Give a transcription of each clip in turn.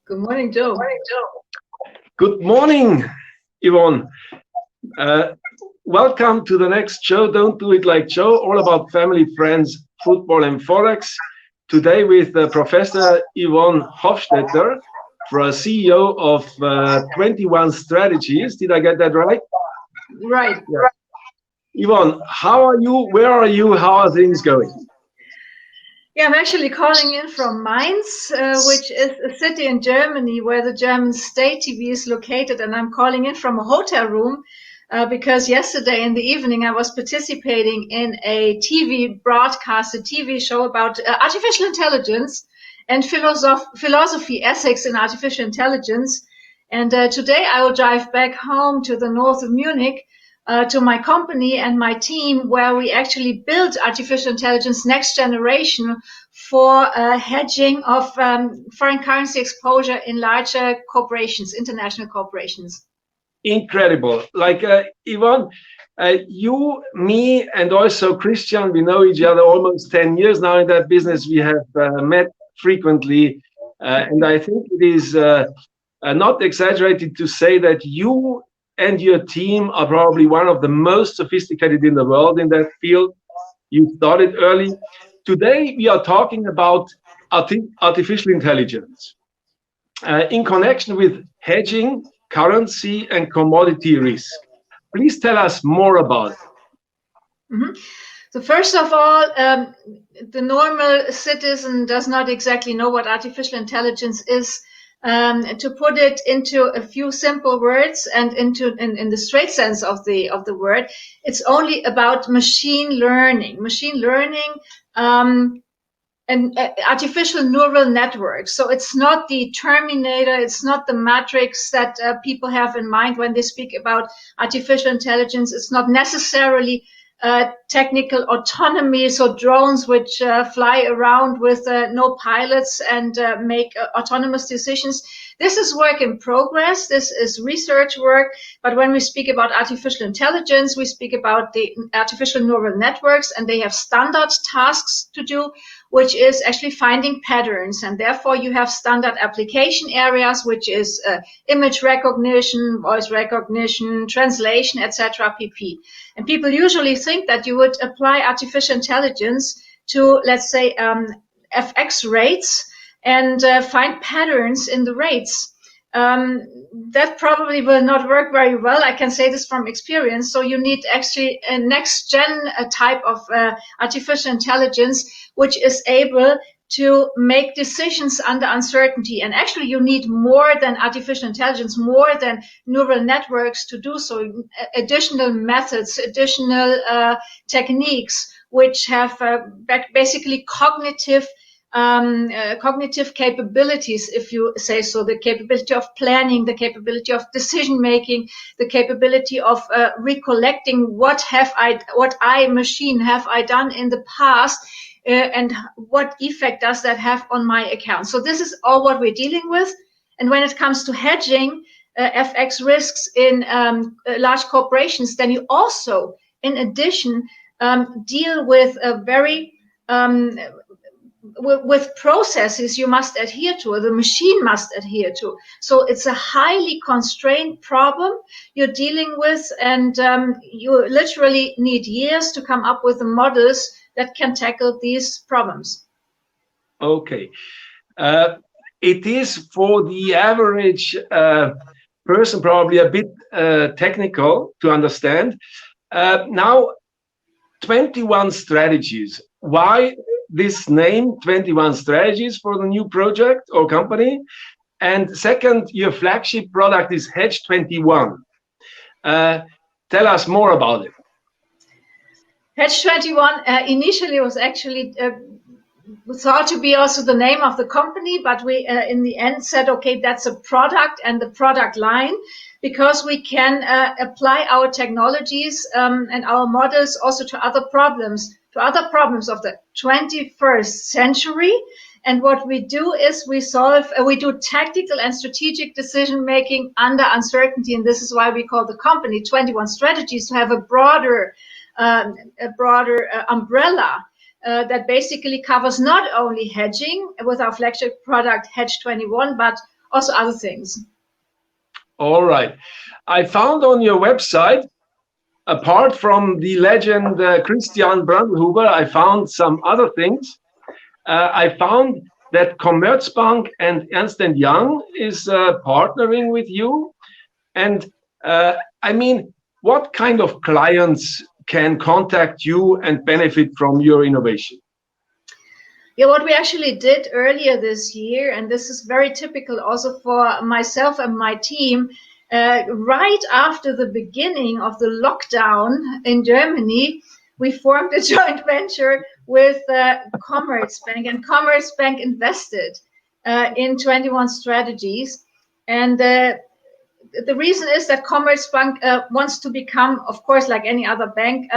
Good morning, Joe. Good morning, Yvonne. Welcome to the next show, Don't Do It Like Joe, all about family, friends, football and Forex. Today with Professor Yvonne Hofstetter, CEO of 21strategies. Did I get that right? Right. Yeah. Yvonne, how are you? Where are you? How are things going? Yeah, I'm actually calling in from Mainz, which is a city in Germany where the German state TV is located. And I'm calling in from a hotel room because yesterday in the evening I was participating in a TV broadcast, a TV show about artificial intelligence and philosophy, ethics in artificial intelligence. And today I will drive back home to the north of Munich to my company and my team, where we actually build artificial intelligence next generation for hedging of foreign currency exposure in larger corporations, international corporations. Incredible. Like Yvonne, you, me, and also Christian, we know each other almost 10 years now in that business. We have met frequently. And I think it is not exaggerated to say that you and your team are probably one of the most sophisticated in the world in that field. You started early. Today, we are talking about artificial intelligence in connection with hedging, currency, and commodity risk. Please tell us more about it. Mm-hmm. So first of all, the normal citizen does not exactly know what artificial intelligence is. To put it into a few simple words and in the straight sense of the word, it's only about machine learning. Machine learning and artificial neural networks. So it's not the Terminator, it's not the Matrix that people have in mind when they speak about artificial intelligence. It's not necessarily technical autonomy, so drones which fly around with no pilots and make autonomous decisions. This is work in progress. This is research work. But when we speak about artificial intelligence, we speak about the artificial neural networks, and they have standard tasks to do, which is actually finding patterns. And therefore, you have standard application areas, which is image recognition, voice recognition, translation, etc., pp. And people usually think that you would apply artificial intelligence to, let's say, FX rates and find patterns in the rates. That probably will not work very well. I can say this from experience. So you need actually a next gen type of artificial intelligence, which is able to make decisions under uncertainty. And actually you need more than artificial intelligence, more than neural networks to do so, additional methods, additional techniques, which have basically cognitive capabilities, if you say so, the capability of planning, the capability of decision making, the capability of recollecting what machine have I done in the past, and what effect does that have on my account. So this is all what we're dealing with. And when it comes to hedging FX risks in large corporations, then you also, in addition, deal with a very with processes you must adhere to, or the machine must adhere to. So it's a highly constrained problem you're dealing with, and you literally need years to come up with the models that can tackle these problems. Okay. It is for the average person probably a bit technical to understand. Now, 21strategies. Why this name, 21strategies, for the new project or company? And second, your flagship product is Hedge 21. Tell us more about it. Hedge 21 initially was actually thought to be also the name of the company, but we in the end said, okay, that's a product and the product line, because we can apply our technologies and our models also to other problems of the 21st century. And what we do is we do tactical and strategic decision making under uncertainty, and this is why we call the company 21strategies, to have a broader umbrella that basically covers not only hedging with our flagship product Hedge 21, but also other things. All right. I found on your website, apart from the legend Christian Brandlhuber, I found some other things. I found that Commerzbank and Ernst&Young is partnering with you. And I mean, what kind of clients can contact you and benefit from your innovation? Yeah, what we actually did earlier this year, and this is very typical also for myself and my team, right after the beginning of the lockdown in Germany, we formed a joint venture with Commerzbank, and Commerzbank invested in 21 strategies. And the reason is that Commerzbank wants to become, of course, like any other bank,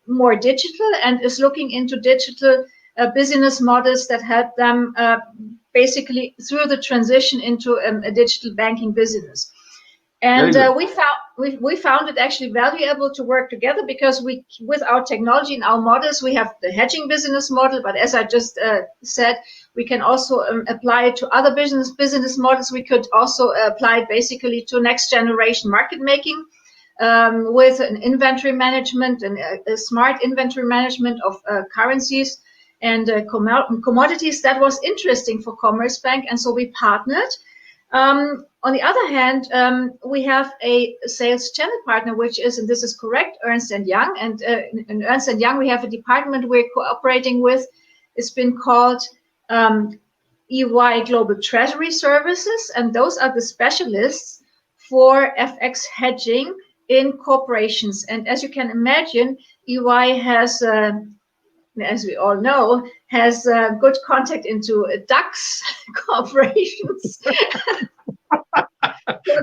more digital, and is looking into digital business models that help them basically through the transition into a digital banking business. And we found it actually valuable to work together because with our technology and our models, we have the hedging business model. But as I just said, we can also apply it to other business models. We could also apply it basically to next generation market making with an inventory management and a smart inventory management of currencies and commodities. That was interesting for Commerzbank, and so we partnered. On the other hand, we have a sales channel partner, which is, and this is correct, Ernst & Young. And in Ernst & Young, we have a department we're cooperating with. It's been called EY Global Treasury Services, and those are the specialists for FX hedging in corporations. And as you can imagine, EY has as we all know, has good contact into DAX corporations.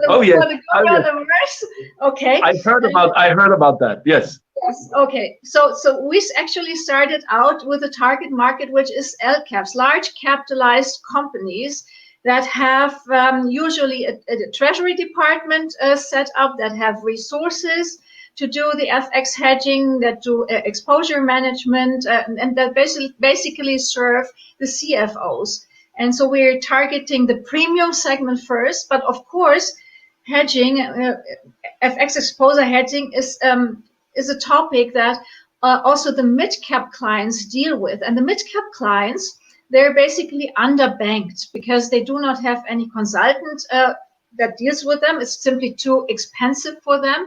Oh yes. For the good or the worse. Okay. I heard about that. Yes. Yes. Okay. So we actually started out with a target market, which is LCAPs, large capitalized companies that have usually a treasury department set up, that have resources to do the FX hedging, that do exposure management, and that basically serve the CFOs. And so we're targeting the premium segment first, but of course, hedging, FX exposure hedging is a topic that also the mid-cap clients deal with. And the mid-cap clients, they're basically underbanked because they do not have any consultant that deals with them. It's simply too expensive for them.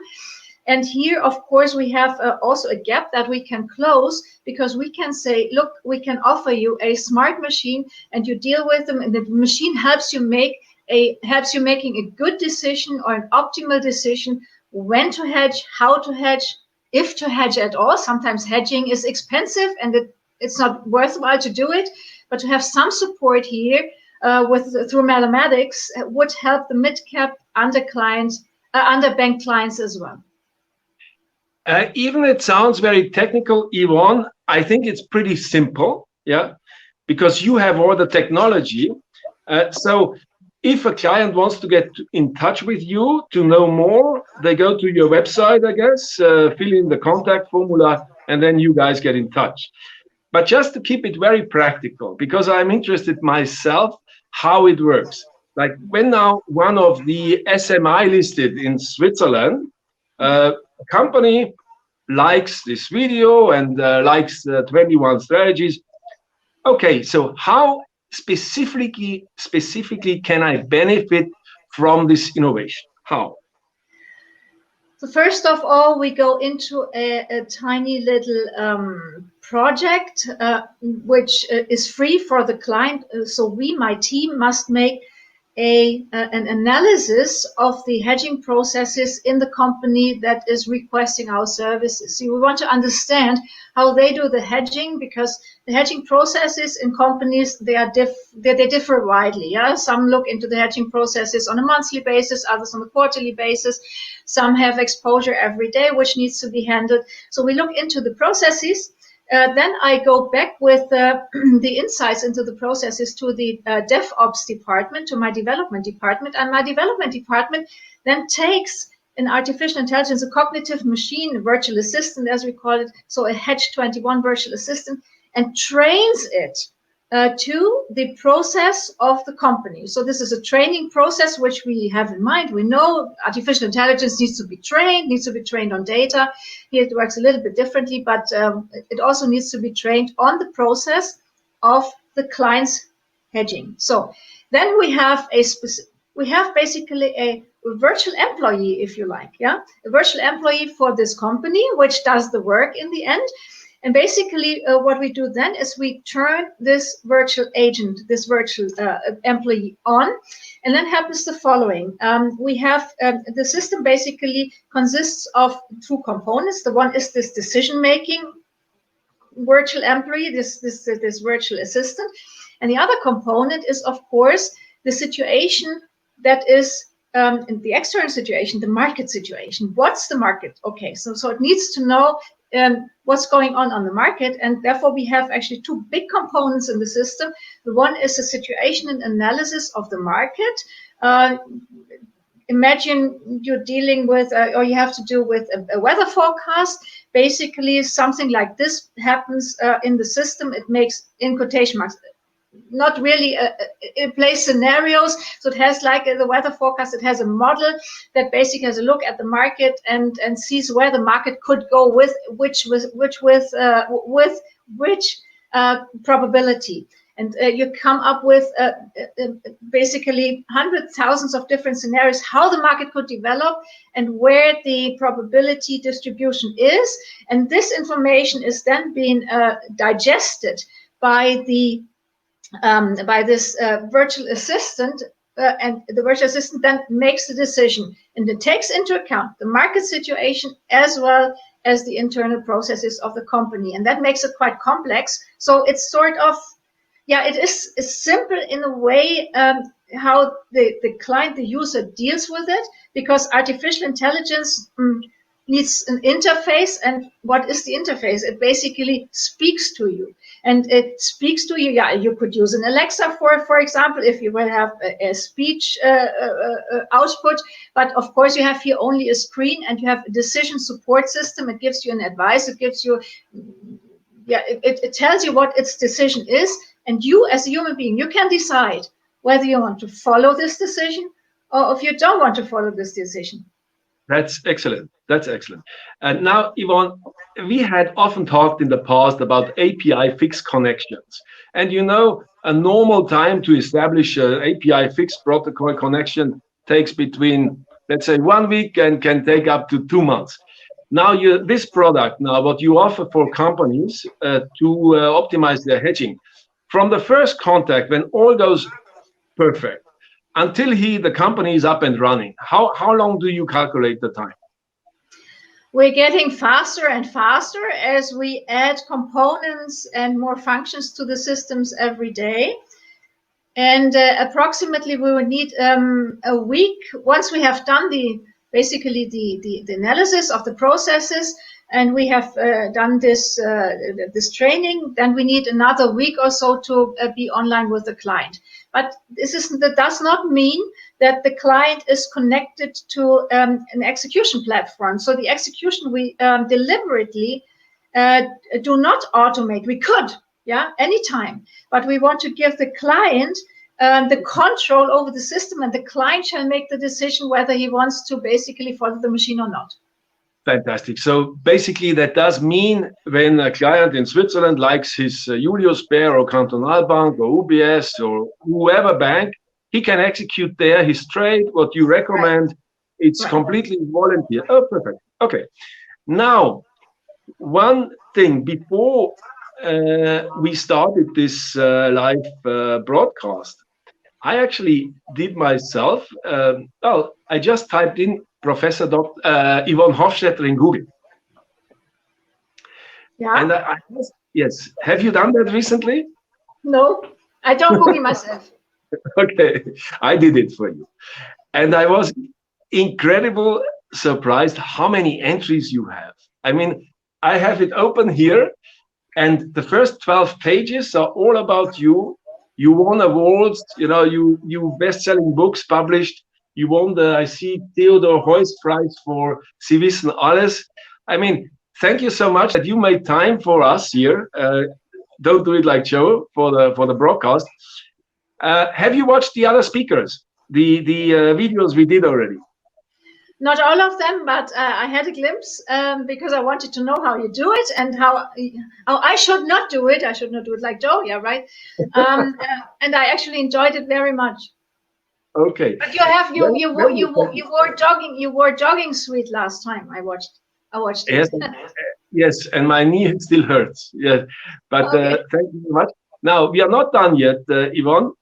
And here, of course, we have also a gap that we can close, because we can say, look, we can offer you a smart machine and you deal with them, and the machine helps you making a good decision or an optimal decision when to hedge, how to hedge, if to hedge at all. Sometimes hedging is expensive and it's not worthwhile to do it, but to have some support here through mathematics would help the mid-cap underbanked clients as well. Even it sounds very technical, Yvonne, I think it's pretty simple, yeah, because you have all the technology. So if a client wants to get in touch with you to know more, they go to your website, I guess, fill in the contact formula, and then you guys get in touch. But just to keep it very practical, because I'm interested myself how it works. Like when now one of the SMI listed in Switzerland, a company likes this video and likes 21 strategies. Okay, so how specifically can I benefit from this innovation? How? So first of all, we go into a tiny little project which is free for the client. So my team must make an analysis of the hedging processes in the company that is requesting our services. So we want to understand how they do the hedging, because the hedging processes in companies, they differ widely. Yeah, some look into the hedging processes on a monthly basis, others on a quarterly basis. Some have exposure every day, which needs to be handled. So we look into the processes. Then I go back with the insights into the processes to the DevOps department, to my development department. And my development department then takes an artificial intelligence, a cognitive machine, a virtual assistant, as we call it, so a Hedge 21 virtual assistant, and trains it to the process of the company. So this is a training process which we have in mind. We know artificial intelligence needs to be trained on data. Here it works a little bit differently, but it also needs to be trained on the process of the client's hedging. So then we have basically a virtual employee, if you like, yeah, a virtual employee for this company, which does the work in the end. And basically, what we do then is we turn this virtual agent, this virtual employee on, and then happens the following. We have the system basically consists of two components. The one is this decision-making virtual employee, this virtual assistant, and the other component is, of course, the situation that is in the external situation, the market situation. What's the market? Okay, so it needs to know what's going on the market, and therefore we have actually two big components in the system. The one is a situation and analysis of the market. Imagine you're dealing with, or you have to do with a weather forecast. Basically, something like this happens in the system. It makes, in quotation marks, not really it plays scenarios. So it has, like the weather forecast, it has a model that basically has a look at the market and sees where the market could go with which probability. And you come up with basically hundreds, thousands of different scenarios, how the market could develop and where the probability distribution is. And this information is then being digested by this virtual assistant, and the virtual assistant then makes the decision, and it takes into account the market situation as well as the internal processes of the company. And that makes it quite complex. So it's sort of, yeah, it is simple in a way how the client, the user, deals with it, because artificial intelligence needs an interface. And what is the interface? It basically speaks to you. And it speaks to you. Yeah, you could use an Alexa, for example, if you will have a speech output. But of course, you have here only a screen, and you have a decision support system. It gives you an advice. It gives you, yeah, it tells you what its decision is. And you, as a human being, you can decide whether you want to follow this decision or if you don't want to follow this decision. That's excellent. That's excellent. And now, Yvonne, we had often talked in the past about API fixed connections. And you know, a normal time to establish an API fixed protocol connection takes between, let's say, 1 week and can take up to 2 months. Now, this product, now what you offer for companies to optimize their hedging, from the first contact, when all goes perfect, until the company is up and running, how long do you calculate the time? We're getting faster and faster as we add components and more functions to the systems every day. And approximately we will need a week once we have done basically the analysis of the processes, and we have done this training. Then we need another week or so to be online with the client. But that does not mean that the client is connected to an execution platform. So the execution we deliberately do not automate. We could, yeah, anytime. But we want to give the client the control over the system, and the client shall make the decision whether he wants to basically follow the machine or not. Fantastic. So basically that does mean when a client in Switzerland likes his Julius Baer or Kantonalbank or UBS or whoever bank, he can execute there his trade, what you recommend. Right. It's right. Completely volunteer. Oh, perfect. Okay. Now, one thing before we started this live broadcast, I actually did myself, I just typed in Professor Yvonne Hofstetter in Google. Yeah. And yes, have you done that recently? No, I don't Google myself. Okay, I did it for you. And I was incredibly surprised how many entries you have. I mean, I have it open here, and the first 12 pages are all about you. You won awards, you know, you best-selling books published. You won the, I see, Theodor Heuss Prize for Sie wissen alles. I mean, thank you so much that you made time for us here. Don't Do It Like Joe for the broadcast. Have you watched the other speakers? The videos we did already? Not all of them, but I had a glimpse because I wanted to know how you do it and how I should not do it. I should not do it like Joe, yeah, right? And I actually enjoyed it very much. Okay. But you wore jogging suit last time. I watched it. Yes, and my knee still hurts. Yes, but Okay. thank you very much. Now we are not done yet, Yvonne,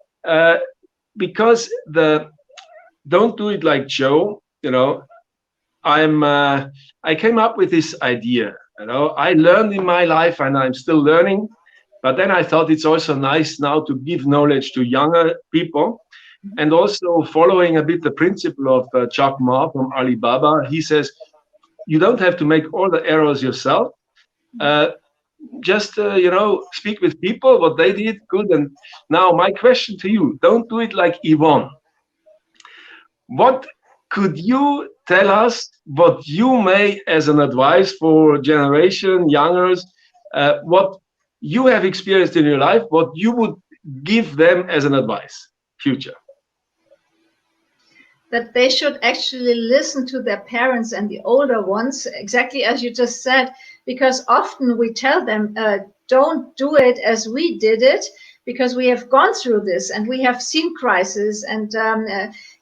because the Don't Do It Like Joe. I came up with this idea. I learned in my life, and I'm still learning. But then I thought it's also nice now to give knowledge to younger people, and also following a bit the principle of Jack Ma from Alibaba. He says you don't have to make all the errors yourself. Just speak with people what they did good. And now my question to you: don't do it like Yvonne. What could you tell us what you may as an advice for generation youngers, what you have experienced in your life, what you would give them as an advice future? That they should actually listen to their parents and the older ones, exactly as you just said, because often we tell them, don't do it as we did it, because we have gone through this and we have seen crisis. And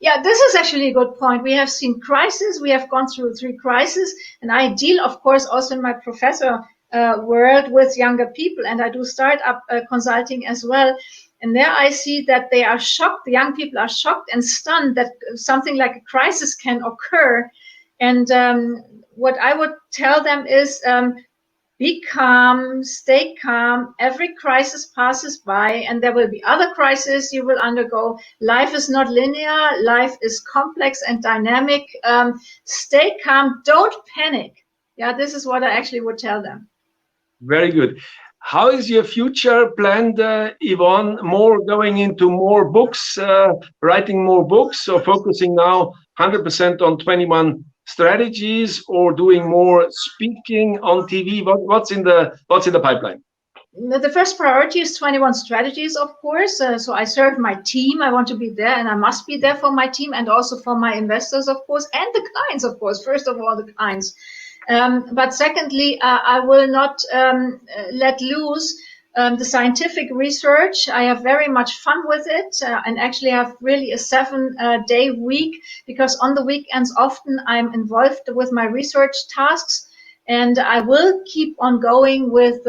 yeah, this is actually a good point. We have seen crisis. We have gone through 3 crises. And I deal, of course, also in my professor world with younger people. And I do startup consulting as well. And there I see that they are shocked. The young people are shocked and stunned that something like a crisis can occur. And what I would tell them is, be calm, stay calm. Every crisis passes by, and there will be other crises you will undergo. Life is not linear. Life is complex and dynamic. Stay calm. Don't panic. Yeah, this is what I actually would tell them. Very good. How is your future planned, Yvonne? More going into more books, writing more books, or focusing now 100% on 21 strategies, or doing more speaking on TV? What's in the pipeline? The first priority is 21 strategies, of course. So I serve my team. I want to be there, and I must be there for my team and also for my investors, of course, and the clients, of course. First of all, the clients. But secondly, I will not let loose the scientific research. I have very much fun with it and actually have really a 7-day week, because on the weekends often I'm involved with my research tasks, and I will keep on going with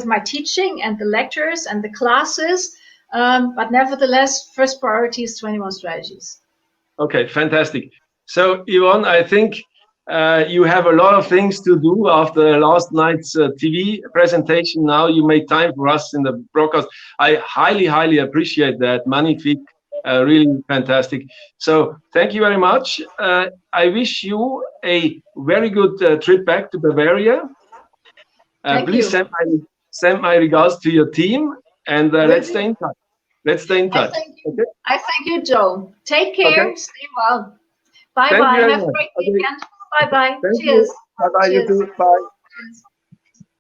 my teaching and the lectures and the classes. But nevertheless, first priority is 21 strategies. Okay, fantastic. So, Yvonne, I think you have a lot of things to do after last night's TV presentation. Now you made time for us in the broadcast. I highly, highly appreciate that. Magnifique, really fantastic. So thank you very much. I wish you a very good trip back to Bavaria. Please send my regards to your team, and let's stay in touch. Let's stay in touch. I thank you, Joe. Take care. Okay. Stay well. Bye-bye. Have a great weekend. Bye-bye. Cheers. Bye-bye, you too. Bye. Cheers.